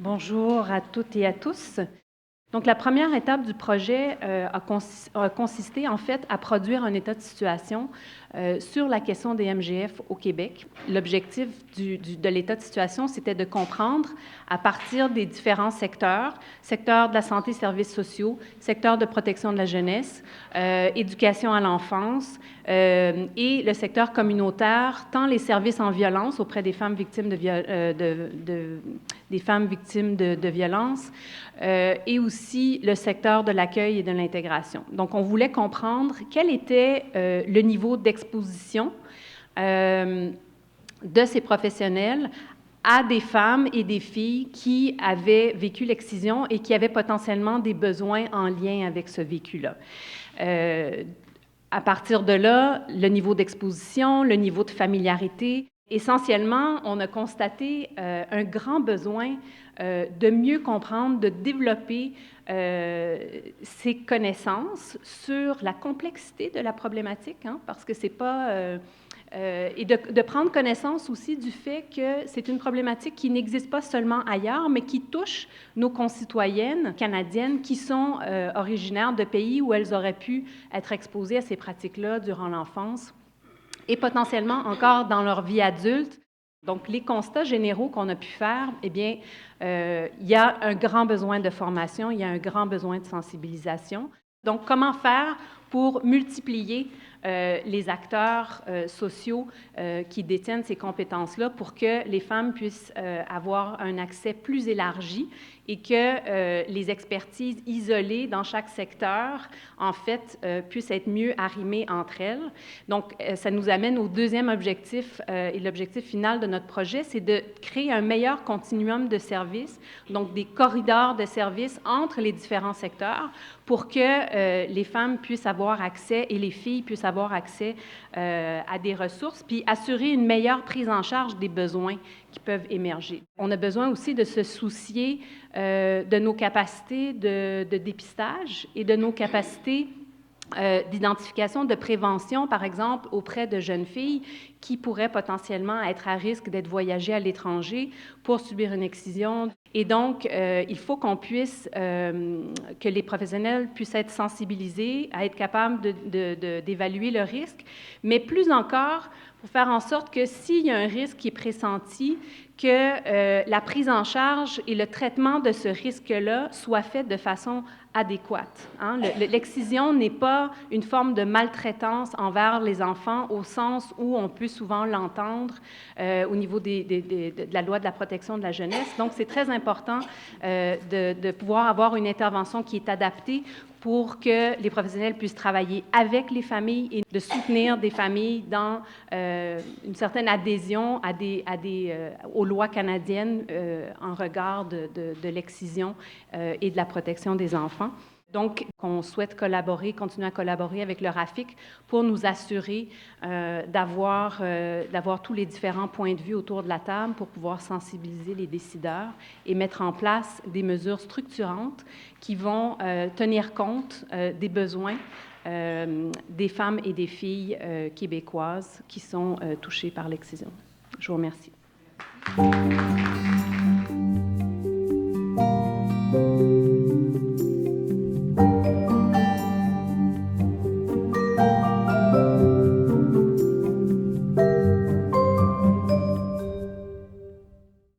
Bonjour à toutes et à tous. Donc, la première étape du projet a consisté, en fait, à produire un état de situation sur la question des MGF au Québec. L'objectif de l'état de situation, c'était de comprendre, à partir des différents secteurs de la santé, services sociaux, secteur de protection de la jeunesse, éducation à l'enfance et le secteur communautaire, tant les services en violence auprès des femmes victimes des femmes victimes de violences, et aussi le secteur de l'accueil et de l'intégration. Donc, on voulait comprendre quel était le niveau d'exposition de ces professionnels à des femmes et des filles qui avaient vécu l'excision et qui avaient potentiellement des besoins en lien avec ce vécu-là. À partir de là, le niveau d'exposition, le niveau de familiarité. Essentiellement, on a constaté un grand besoin de mieux comprendre, de développer ses connaissances sur la complexité de la problématique, parce que c'est pas... et de prendre connaissance aussi du fait que c'est une problématique qui n'existe pas seulement ailleurs, mais qui touche nos concitoyennes canadiennes qui sont originaires de pays où elles auraient pu être exposées à ces pratiques-là durant l'enfance et potentiellement encore dans leur vie adulte. Donc, les constats généraux qu'on a pu faire, eh bien, il y a un grand besoin de formation, il y a un grand besoin de sensibilisation. Donc, comment faire pour multiplier les acteurs sociaux qui détiennent ces compétences-là pour que les femmes puissent avoir un accès plus élargi et que les expertises isolées dans chaque secteur, en fait, puissent être mieux arrimées entre elles. Donc, ça nous amène au deuxième objectif et l'objectif final de notre projet, c'est de créer un meilleur continuum de services, donc des corridors de services entre les différents secteurs pour que les femmes puissent avoir accès et les filles puissent avoir accès à des ressources, puis assurer une meilleure prise en charge des besoins qui peuvent émerger. On a besoin aussi de se soucier de nos capacités de dépistage et de nos capacités d'identification, de prévention, par exemple, auprès de jeunes filles qui pourraient potentiellement être à risque d'être voyagées à l'étranger pour subir une excision. Et donc, il faut qu'on puisse, que les professionnels puissent être sensibilisés, à être capables d'évaluer le risque, mais plus encore, pour faire en sorte que s'il y a un risque qui est pressenti, que la prise en charge et le traitement de ce risque-là soit fait de façon adéquate. L'excision n'est pas une forme de maltraitance envers les enfants au sens où on peut souvent l'entendre au niveau de la loi de la protection de la jeunesse. Donc, c'est très important de pouvoir avoir une intervention qui est adaptée pour que les professionnels puissent travailler avec les familles et de soutenir des familles dans une certaine adhésion aux lois canadiennes en regard de l'excision et de la protection des enfants. Donc, on souhaite continuer à collaborer avec le RAFIC pour nous assurer d'avoir tous les différents points de vue autour de la table pour pouvoir sensibiliser les décideurs et mettre en place des mesures structurantes qui vont tenir compte des besoins des femmes et des filles québécoises qui sont touchées par l'excision. Je vous remercie.